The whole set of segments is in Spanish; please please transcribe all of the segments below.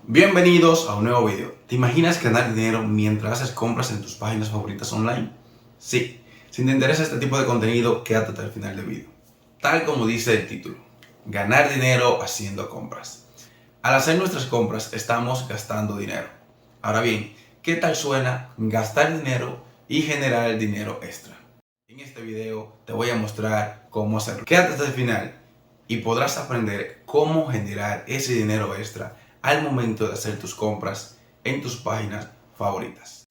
Bienvenidos a un nuevo video. ¿Te imaginas ganar dinero mientras haces compras en tus páginas favoritas online? Sí, si te interesa este tipo de contenido, quédate hasta el final del video. Tal como dice el título, ganar dinero haciendo compras. Al hacer nuestras compras estamos gastando dinero. Ahora bien, ¿qué tal suena gastar dinero y generar dinero extra? En este video te voy a mostrar cómo hacerlo. Quédate hasta el final y podrás aprender cómo generar ese dinero extra al momento de hacer tus compras en tus páginas favoritas.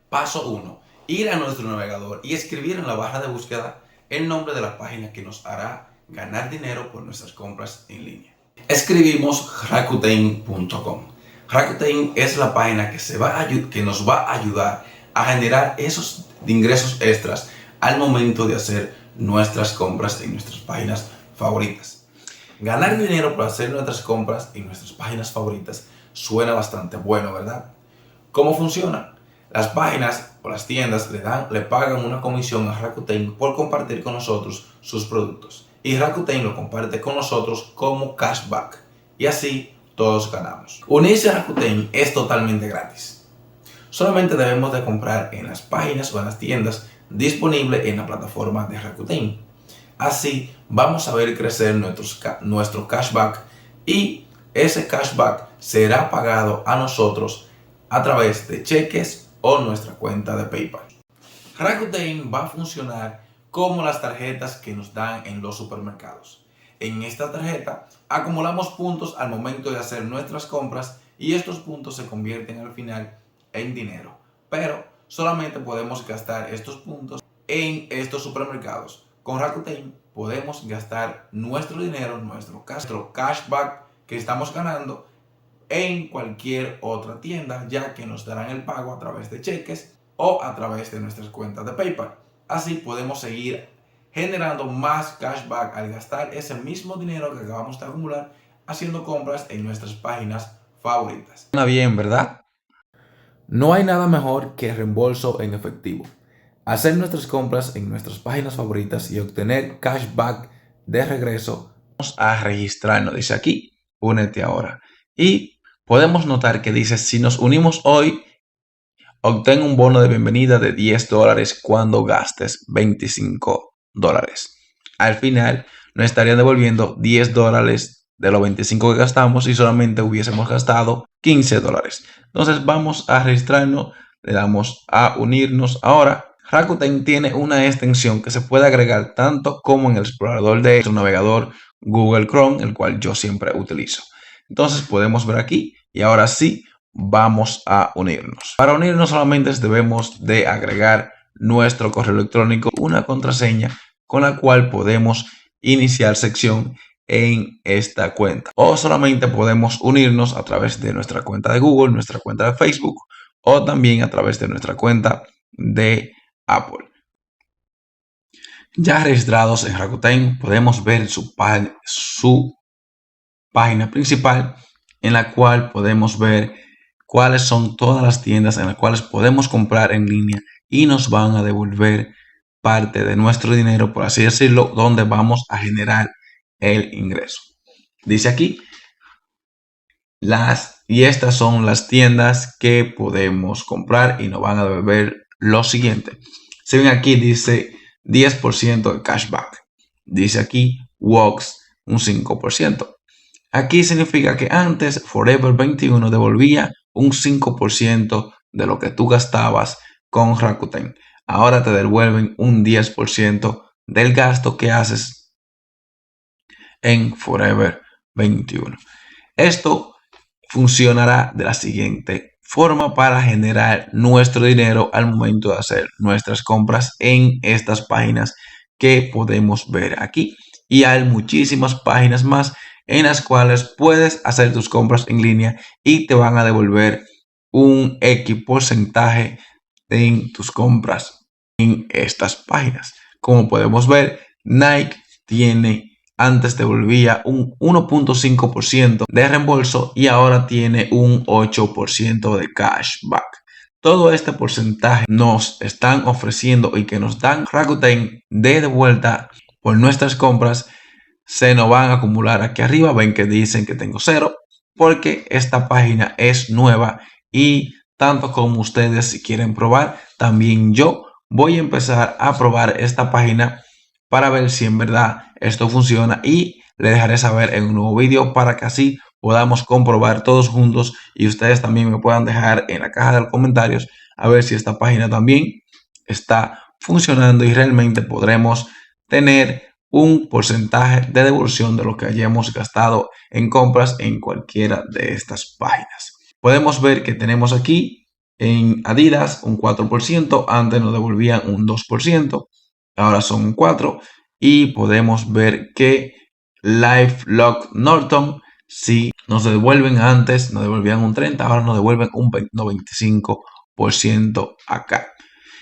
Paso 1. Ir a nuestro navegador y escribir en la barra de búsqueda el nombre de la página que nos hará ganar dinero por nuestras compras en línea. Escribimos Rakuten.com. Rakuten es la página que nos va a ayudar a generar esos ingresos extras al momento de hacer nuestras compras en nuestras páginas favoritas. Ganar dinero por hacer nuestras compras en nuestras páginas favoritas suena bastante bueno, ¿verdad? ¿Cómo funciona? Las páginas o las tiendas le pagan una comisión a Rakuten por compartir con nosotros sus productos. Y Rakuten lo comparte con nosotros como cashback. Y así todos ganamos. Unirse a Rakuten es totalmente gratis. Solamente debemos de comprar en las páginas o en las tiendas disponibles en la plataforma de Rakuten. Así vamos a ver crecer nuestro cashback y ese cashback será pagado a nosotros a través de cheques o nuestra cuenta de PayPal. Rakuten va a funcionar como las tarjetas que nos dan en los supermercados. En esta tarjeta acumulamos puntos al momento de hacer nuestras compras y estos puntos se convierten al final en dinero. Pero solamente podemos gastar estos puntos en estos supermercados. Con Rakuten podemos gastar nuestro dinero, nuestro cashback que estamos ganando en cualquier otra tienda, ya que nos darán el pago a través de cheques o a través de nuestras cuentas de PayPal. Así podemos seguir generando más cashback al gastar ese mismo dinero que acabamos de acumular haciendo compras en nuestras páginas favoritas. Suena bien, ¿verdad? No hay nada mejor que reembolso en efectivo. Hacer nuestras compras en nuestras páginas favoritas y obtener cashback de regreso. Vamos a registrarnos, dice aquí, únete ahora. Y podemos notar que dice, si nos unimos hoy, obtén un bono de bienvenida de $10 cuando gastes $25. Al final, nos estarían devolviendo $10 de los 25 que gastamos y solamente hubiésemos gastado $15. Entonces vamos a registrarnos, le damos a unirnos ahora. Rakuten tiene una extensión que se puede agregar tanto como en el explorador de nuestro navegador Google Chrome, el cual yo siempre utilizo. Entonces podemos ver aquí y ahora sí vamos a unirnos. Para unirnos solamente debemos de agregar nuestro correo electrónico, una contraseña con la cual podemos iniciar sección en esta cuenta. O solamente podemos unirnos a través de nuestra cuenta de Google, nuestra cuenta de Facebook o también a través de nuestra cuenta de Apple. Ya registrados en Rakuten, podemos ver su página principal en la cual podemos ver cuáles son todas las tiendas en las cuales podemos comprar en línea y nos van a devolver parte de nuestro dinero, por así decirlo, donde vamos a generar el ingreso. Dice aquí, estas son las tiendas que podemos comprar y nos van a devolver lo siguiente. Si ven aquí, dice 10% de cashback. Dice aquí, Wox, un 5%. Aquí significa que antes Forever 21 devolvía un 5% de lo que tú gastabas con Rakuten. Ahora te devuelven un 10% del gasto que haces en Forever 21. Esto funcionará de la siguiente forma para generar nuestro dinero al momento de hacer nuestras compras en estas páginas que podemos ver aquí. Y hay muchísimas páginas más en las cuales puedes hacer tus compras en línea y te van a devolver un X porcentaje en tus compras en estas páginas. Como podemos ver, Nike antes devolvía un 1.5% de reembolso y ahora tiene un 8% de cashback. Todo este porcentaje nos están ofreciendo y que nos dan Rakuten de vuelta por nuestras compras se nos van a acumular aquí arriba. Ven que dicen que tengo 0 porque esta página es nueva y tanto como ustedes si quieren probar, también yo voy a empezar a probar esta página para ver si en verdad esto funciona y le dejaré saber en un nuevo vídeo para que así podamos comprobar todos juntos y ustedes también me puedan dejar en la caja de los comentarios a ver si esta página también está funcionando y realmente podremos tener un porcentaje de devolución de lo que hayamos gastado en compras en cualquiera de estas páginas. Podemos ver que tenemos aquí en Adidas un 4%, antes nos devolvían un 2%, ahora son un 4%, y podemos ver que LifeLock Norton, si nos devuelven antes, nos devolvían un 30%, ahora nos devuelven un 95% acá.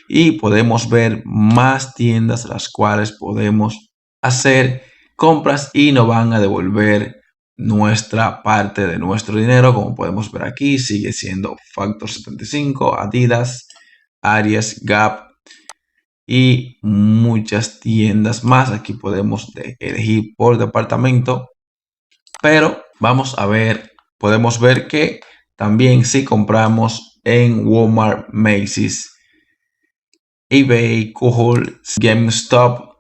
Y podemos ver más tiendas las cuales podemos hacer compras y nos van a devolver nuestra parte de nuestro dinero. Como podemos ver aquí, sigue siendo Factor 75, Adidas, Aries, Gap y muchas tiendas más. Aquí podemos elegir por departamento, pero vamos a ver, podemos ver que también si compramos en Walmart, Macy's, eBay, Kohl's, GameStop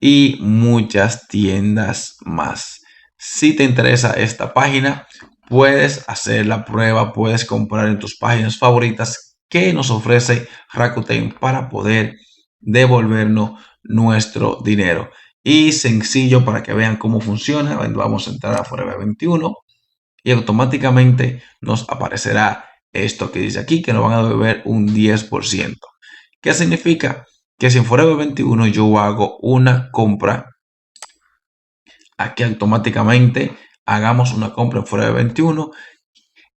y muchas tiendas más. Si te interesa esta página, puedes hacer la prueba, puedes comprar en tus páginas favoritas que nos ofrece Rakuten para poder devolvernos nuestro dinero. Y sencillo para que vean cómo funciona. Vamos a entrar a Forever 21 y automáticamente nos aparecerá esto que dice aquí, que nos van a devolver un 10%. ¿Qué significa? Que si en Forever 21 yo hago una compra, aquí automáticamente hagamos una compra en Forever 21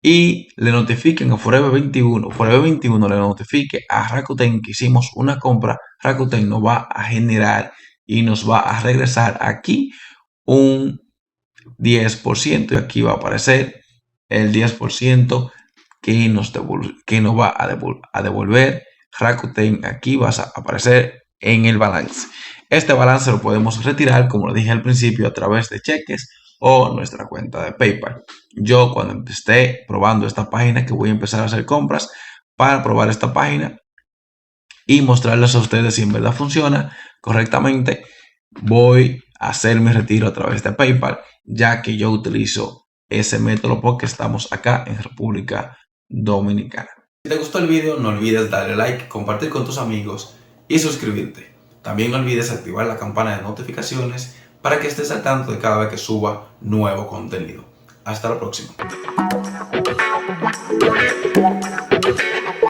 y le notifiquen a Forever 21 le notifique a Rakuten que hicimos una compra, Rakuten nos va a generar y nos va a regresar aquí un 10% y aquí va a aparecer el 10% que nos va a devolver Rakuten. Aquí va a aparecer en el balance. Este balance lo podemos retirar, como lo dije al principio, a través de cheques o nuestra cuenta de PayPal. Yo cuando esté probando esta página, que voy a empezar a hacer compras para probar esta página y mostrarles a ustedes si en verdad funciona correctamente, voy a hacer mi retiro a través de PayPal, ya que yo utilizo ese método porque estamos acá en República Dominicana. Si te gustó el video, no olvides darle like, compartir con tus amigos y suscribirte. También no olvides activar la campana de notificaciones para que estés al tanto de cada vez que suba nuevo contenido. Hasta la próxima.